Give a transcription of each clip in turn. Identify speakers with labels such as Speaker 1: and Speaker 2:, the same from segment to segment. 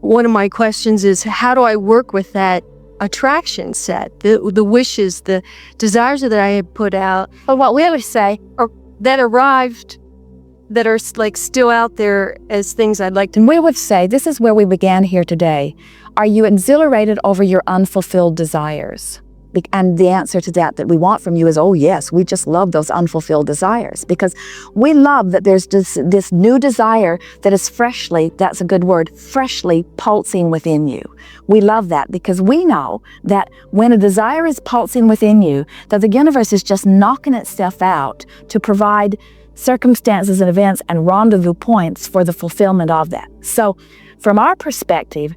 Speaker 1: one of my questions is, how do I work with that attraction set, the wishes, the desires that I had put out, or what we always say, or that arrived, that are like still out there as things I'd like to.
Speaker 2: And we would say, this is where we began here today. Are you exhilarated over your unfulfilled desires? And the answer to that we want from you is, oh yes, we just love those unfulfilled desires, because we love that there's this new desire that is freshly, that's a good word, freshly pulsing within you. We love that because we know that when a desire is pulsing within you, that the universe is just knocking itself out to provide circumstances and events and rendezvous points for the fulfillment of that. So from our perspective,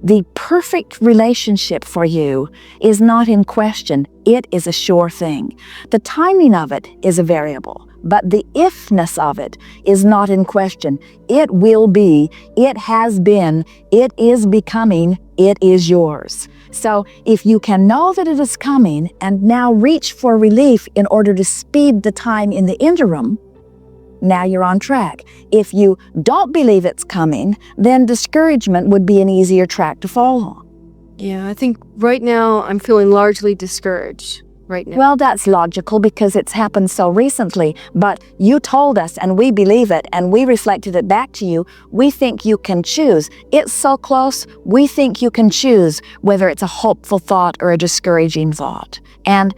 Speaker 2: the perfect relationship for you is not in question. It is a sure thing. The timing of it is a variable, but the ifness of it is not in question. It will be, it has been, it is becoming, it is yours. So if you can know that it is coming and now reach for relief in order to speed the time in the interim, now you're on track. If you don't believe it's coming, then discouragement would be an easier track to fall on.
Speaker 1: Yeah, I think right now I'm feeling largely discouraged right now.
Speaker 2: Well, that's logical because it's happened so recently, but you told us and we believe it and we reflected it back to you. We think you can choose. It's so close, we think you can choose whether it's a hopeful thought or a discouraging thought. And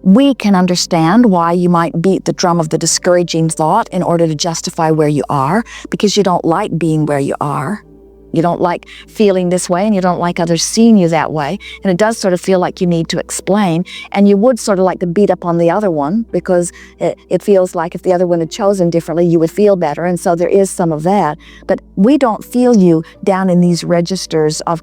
Speaker 2: we can understand why you might beat the drum of the discouraging thought in order to justify where you are, because you don't like being where you are. You don't like feeling this way and you don't like others seeing you that way. And it does sort of feel like you need to explain. And you would sort of like to beat up on the other one because it feels like if the other one had chosen differently, you would feel better. And so there is some of that. But we don't feel you down in these registers of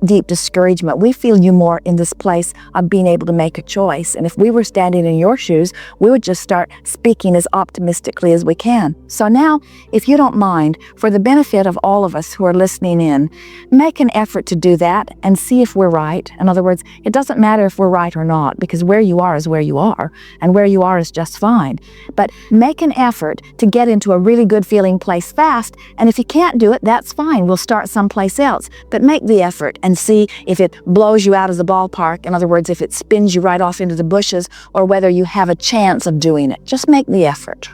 Speaker 2: deep discouragement. We feel you more in this place of being able to make a choice. And if we were standing in your shoes, we would just start speaking as optimistically as we can. So now, if you don't mind, for the benefit of all of us who are listening in, make an effort to do that and see if we're right. In other words, it doesn't matter if we're right or not, because where you are is where you are, and where you are is just fine. But make an effort to get into a really good feeling place fast, and if you can't do it, that's fine. We'll start someplace else. But make the effort and see if it blows you out of the ballpark. In other words, if it spins you right off into the bushes, or whether you have a chance of doing it. Just make the effort.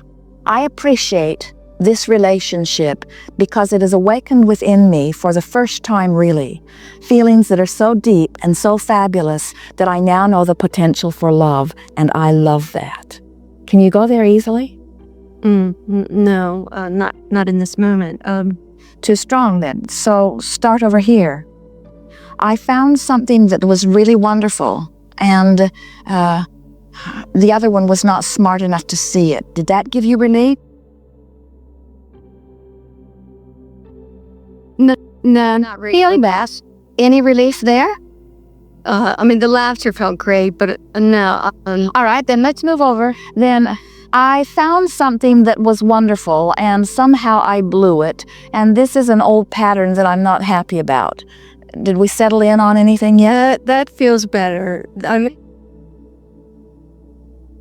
Speaker 2: I appreciate this relationship because it has awakened within me for the first time really feelings that are so deep and so fabulous that I now know the potential for love, and I love that. Can you go there easily?
Speaker 1: No, not in this moment.
Speaker 2: Too strong then. So start over here. I found something that was really wonderful, and the other one was not smart enough to see it. Did that give you relief?
Speaker 1: No, not really.
Speaker 2: Feeling bad. Any relief there?
Speaker 1: I mean, the laughter felt great, but no.
Speaker 2: All right, then let's move over. Then I found something that was wonderful, and somehow I blew it. And this is an old pattern that I'm not happy about. Did we settle in on anything yet?
Speaker 1: That feels better.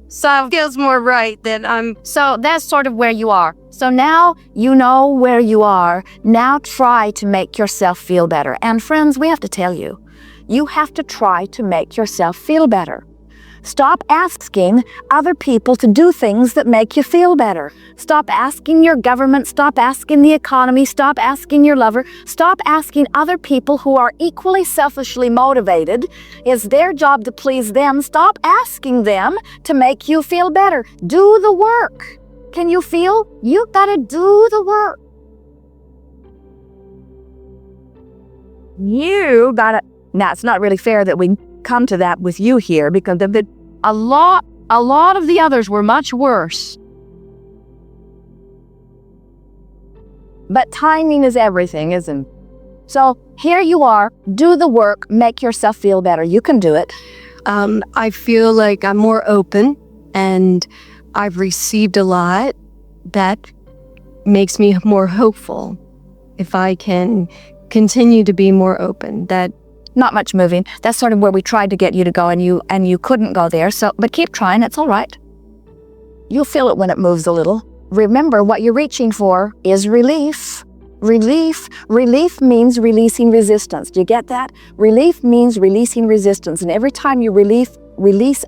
Speaker 1: So it feels more right than
Speaker 2: So that's sort of where you are. So now you know where you are. Now try to make yourself feel better. And friends, we have to tell you, you have to try to make yourself feel better. Stop asking other people to do things that make you feel better. Stop asking your government, stop asking the economy, stop asking your lover, stop asking other people who are equally selfishly motivated. It's their job to please them. Stop asking them to make you feel better. Do the work. Can you feel? You gotta do the work. You gotta. Now, it's not really fair that we come to that with you here, because a lot of the others were much worse. But timing is everything, isn't it? So here you are, do the work, make yourself feel better. You can do it.
Speaker 1: I feel like I'm more open, and I've received a lot that makes me more hopeful. If I can continue to be more open, that
Speaker 2: not much moving. That's sort of where we tried to get you to go, and you couldn't go there. So, but keep trying. It's all right. You'll feel it when it moves a little. Remember, what you're reaching for is relief. Relief means releasing resistance. Do you get that? Relief means releasing resistance. And every time you release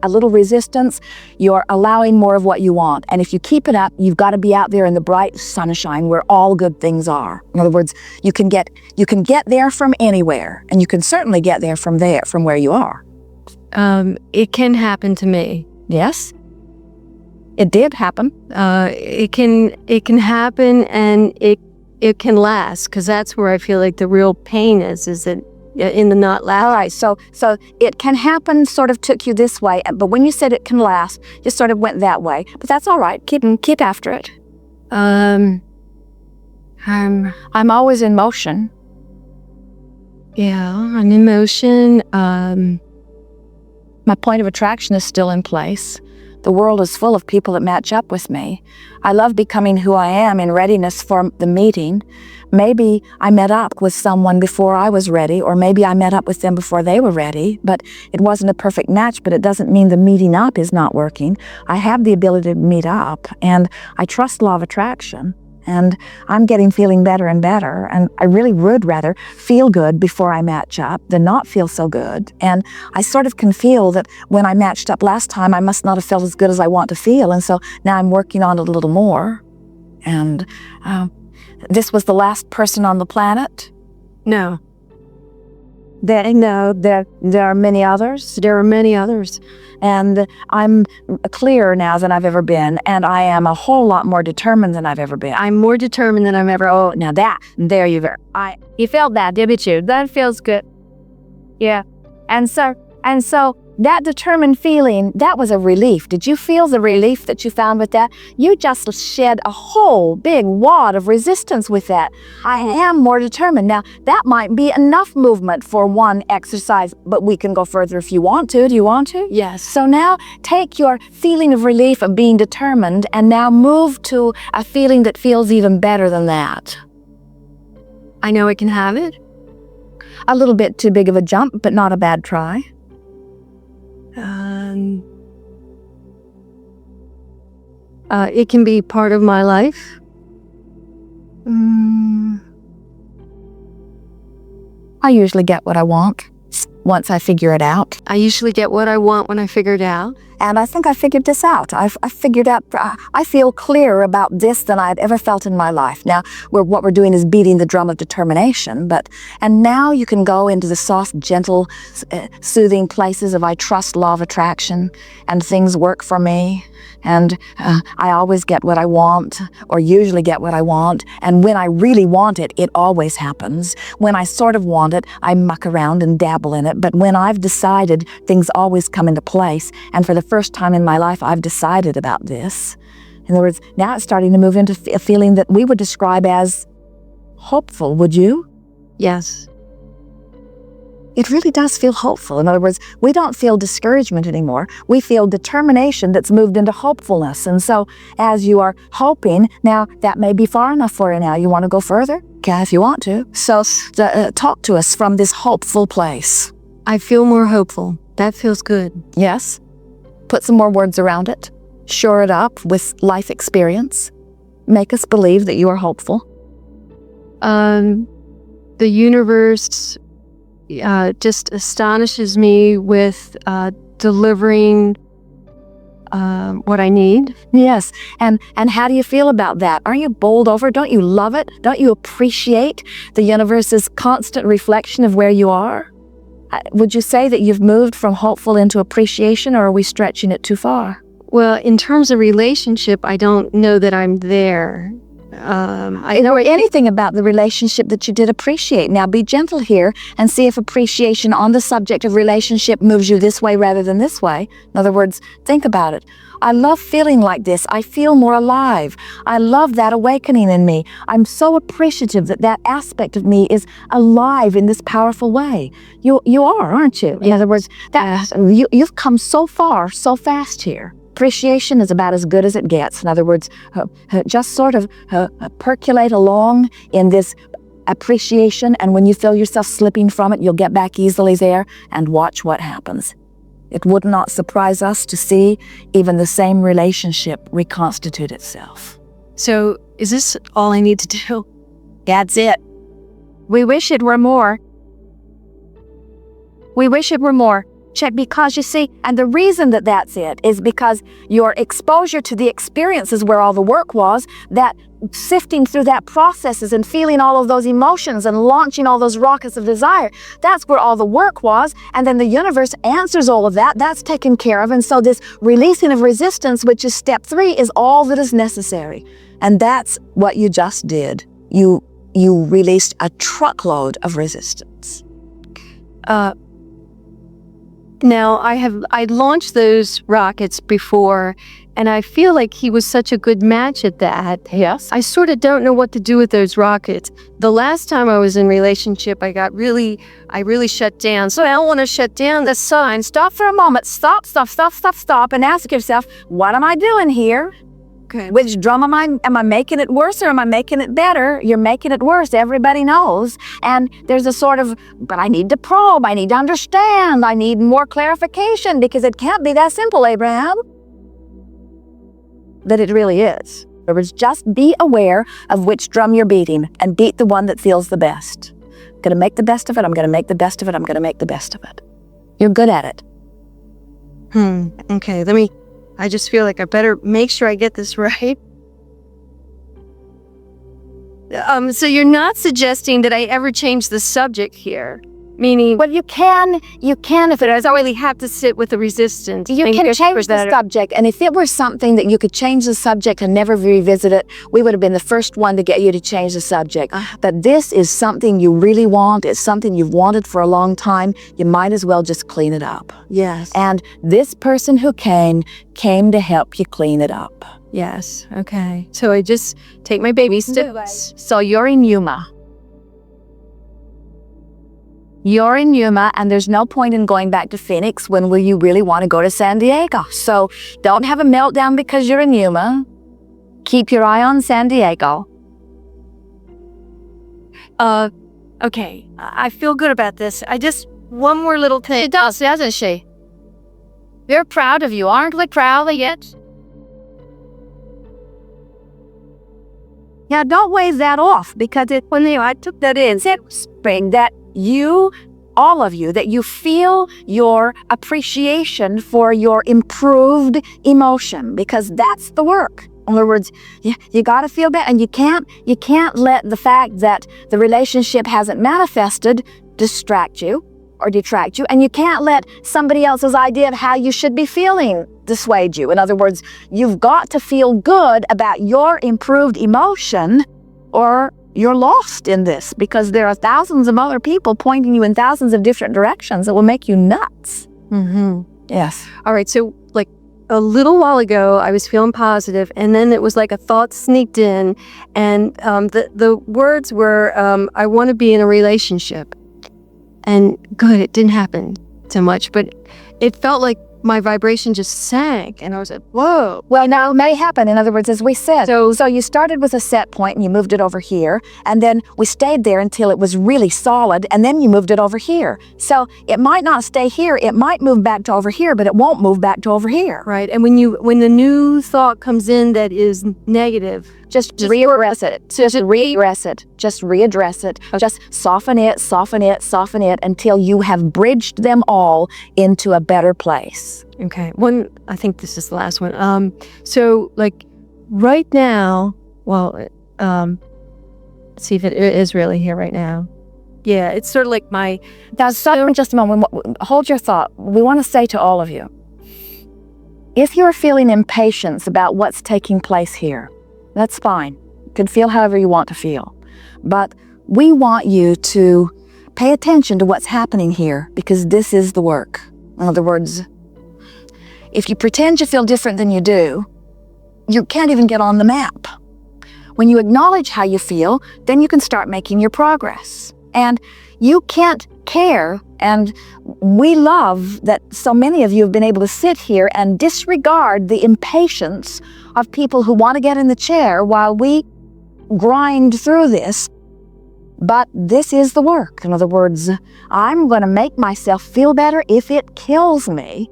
Speaker 2: a little resistance, you're allowing more of what you want. And if you keep it up, you've got to be out there in the bright sunshine where all good things are. In other words, you can get there from anywhere, and you can certainly get there from where you are.
Speaker 1: It can happen to me.
Speaker 2: Yes? It did happen.
Speaker 1: It can happen, and it can last, because that's where I feel like the real pain is that in the not last.
Speaker 2: All right, so it can happen sort of took you this way, but when you said it can last, you sort of went that way. But that's all right. Keep after it. I'm always in motion.
Speaker 1: Yeah, I'm in motion.
Speaker 2: My point of attraction is still in place. The world is full of people that match up with me. I love becoming who I am in readiness for the meeting. Maybe I met up with someone before I was ready, or maybe I met up with them before they were ready, but it wasn't a perfect match, but it doesn't mean the meeting up is not working. I have the ability to meet up, and I trust law of attraction. And I'm feeling better and better. And I really would rather feel good before I match up than not feel so good. And I sort of can feel that when I matched up last time, I must not have felt as good as I want to feel. And so now I'm working on it a little more. And this was the last person on the planet?
Speaker 1: No.
Speaker 2: There are many others?
Speaker 1: There are many others.
Speaker 2: And I'm clearer now than I've ever been, and I am a whole lot more determined than I've ever been.
Speaker 1: I'm more determined than I've ever.
Speaker 2: Oh, now there you go. You felt that, didn't you? That feels good. Yeah. And so that determined feeling, that was a relief. Did you feel the relief that you found with that? You just shed a whole big wad of resistance with that. I am more determined. Now, that might be enough movement for one exercise, but we can go further if you want to. Do you want to?
Speaker 1: Yes.
Speaker 2: So now take your feeling of relief of being determined and now move to a feeling that feels even better than that.
Speaker 1: I know I can have it.
Speaker 2: A little bit too big of a jump, but not a bad try.
Speaker 1: It can be part of my life.
Speaker 2: I usually get what I want once I figure it out.
Speaker 1: I usually get what I want when I figure it out.
Speaker 2: And I think I figured this out. I figured out, I feel clearer about this than I'd ever felt in my life. Now, what we're doing is beating the drum of determination, and now you can go into the soft, gentle, soothing places of I trust law of attraction, and things work for me, and I always get what I want, or usually get what I want, and when I really want it, it always happens. When I sort of want it, I muck around and dabble in it, but when I've decided, things always come into place, and for the first time in my life, I've decided about this. In other words, now it's starting to move into a feeling that we would describe as hopeful, would you?
Speaker 1: Yes.
Speaker 2: It really does feel hopeful. In other words, we don't feel discouragement anymore. We feel determination that's moved into hopefulness. And so as you are hoping, now that may be far enough for you now. You want to go further? Okay, if you want to. So talk to us from this hopeful place.
Speaker 1: I feel more hopeful. That feels good.
Speaker 2: Yes. Put some more words around it. Shore it up with life experience. Make us believe that you are hopeful.
Speaker 1: The universe just astonishes me with delivering what I need.
Speaker 2: Yes. And how do you feel about that? Are you bowled over? Don't you love it? Don't you appreciate the universe's constant reflection of where you are? Would you say that you've moved from hopeful into appreciation, or are we stretching it too far?
Speaker 1: Well, in terms of relationship, I don't know that I'm there.
Speaker 2: I know anything about the relationship that you did appreciate. Now be gentle here and see if appreciation on the subject of relationship moves you this way rather than this way. In other words, think about it. I love feeling like this. I feel more alive. I love that awakening in me. I'm so appreciative that aspect of me is alive in this powerful way. You are, aren't you? In other words, you've come so far, so fast here. Appreciation is about as good as it gets. In other words, just sort of percolate along in this appreciation, and when you feel yourself slipping from it, you'll get back easily there and watch what happens. It would not surprise us to see even the same relationship reconstitute itself.
Speaker 1: So is this all I need to do?
Speaker 2: That's it. We wish it were more. We wish it were more. Check, because you see, and the reason that that's it is because your exposure to the experiences where all the work was, that sifting through that processes and feeling all of those emotions and launching all those rockets of desire, that's where all the work was. And then the universe answers all of that. That's taken care of. And so this releasing of resistance, which is step 3, is all that is necessary. And that's what you just did. You released a truckload of resistance.
Speaker 1: Now, I launched those rockets before, and I feel like he was such a good match at that.
Speaker 2: Yes.
Speaker 1: I sort of don't know what to do with those rockets. The last time I was in relationship, I really shut down. So I don't want to shut down the sign.
Speaker 2: Stop for a moment. Stop, and ask yourself, what am I doing here?
Speaker 1: Okay.
Speaker 2: Which drum am I making it worse or am I making it better? You're making it worse. Everybody knows. And there's a sort of, but I need to probe. I need to understand. I need more clarification, because it can't be that simple, Abraham. That it really is. In other words, just be aware of which drum you're beating and beat the one that feels the best. I'm going to make the best of it. I'm going to make the best of it. I'm going to make the best of it. You're good at it.
Speaker 1: Okay, I just feel like I better make sure I get this right. So you're not suggesting that I ever change the subject here? Meaning,
Speaker 2: well, you can if
Speaker 1: but I don't really have to sit with the resistance.
Speaker 2: You can change the subject, and if it were something that you could change the subject and never revisit it, we would have been the first one to get you to change the subject. But this is something you really want. It's something you've wanted for a long time. You might as well just clean it up.
Speaker 1: Yes.
Speaker 2: And this person who came to help you clean it up.
Speaker 1: Yes. Okay. So I just take my baby steps.
Speaker 2: So you're in Yuma. You're in Yuma, and there's no point in going back to Phoenix when you really want to go to San Diego. So don't have a meltdown because you're in Yuma. Keep your eye on San Diego.
Speaker 1: Okay. I feel good about this. One more little thing.
Speaker 2: She does, doesn't she? We're proud of you. Aren't we proud yet? Yeah, don't wave that off, because I took that in. Spring that all of you, that you feel your appreciation for your improved emotion, because that's the work. In other words, you got to feel better, and you can't let the fact that the relationship hasn't manifested distract you or detract you, and you can't let somebody else's idea of how you should be feeling dissuade you. In other words, you've got to feel good about your improved emotion, or you're lost in this, because there are thousands of other people pointing you in thousands of different directions that will make you nuts. Yes.
Speaker 1: All right. So like a little while ago, I was feeling positive, and then it was like a thought sneaked in, and the words were, I want to be in a relationship. And good, it didn't happen too much, but it felt like my vibration just sank, and I was like, whoa.
Speaker 2: Well, now it may happen. In other words, as we said, so you started with a set point and you moved it over here, and then we stayed there until it was really solid, and then you moved it over here. So it might not stay here. It might move back to over here, but it won't move back to over here.
Speaker 1: Right. And when the new thought comes in that is negative,
Speaker 2: just readdress it. Just readdress it. Just readdress it. Okay. Just soften it until you have bridged them all into a better place.
Speaker 1: Okay. I think this is the last one. So like right now, well, let's see if it is really here right now. Yeah, it's sort of like my...
Speaker 2: Now, stop just a moment. Hold your thought. We want to say to all of you, if you're feeling impatience about what's taking place here, that's fine. You can feel however you want to feel. But we want you to pay attention to what's happening here, because this is the work. In other words, if you pretend you feel different than you do, you can't even get on the map. When you acknowledge how you feel, then you can start making your progress. And you can't care, and we love that so many of you have been able to sit here and disregard the impatience of people who want to get in the chair while we grind through this. But this is the work. In other words, I'm going to make myself feel better if it kills me.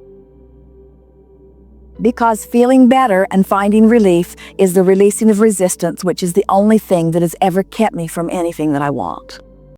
Speaker 2: Because feeling better and finding relief is the releasing of resistance, which is the only thing that has ever kept me from anything that I want.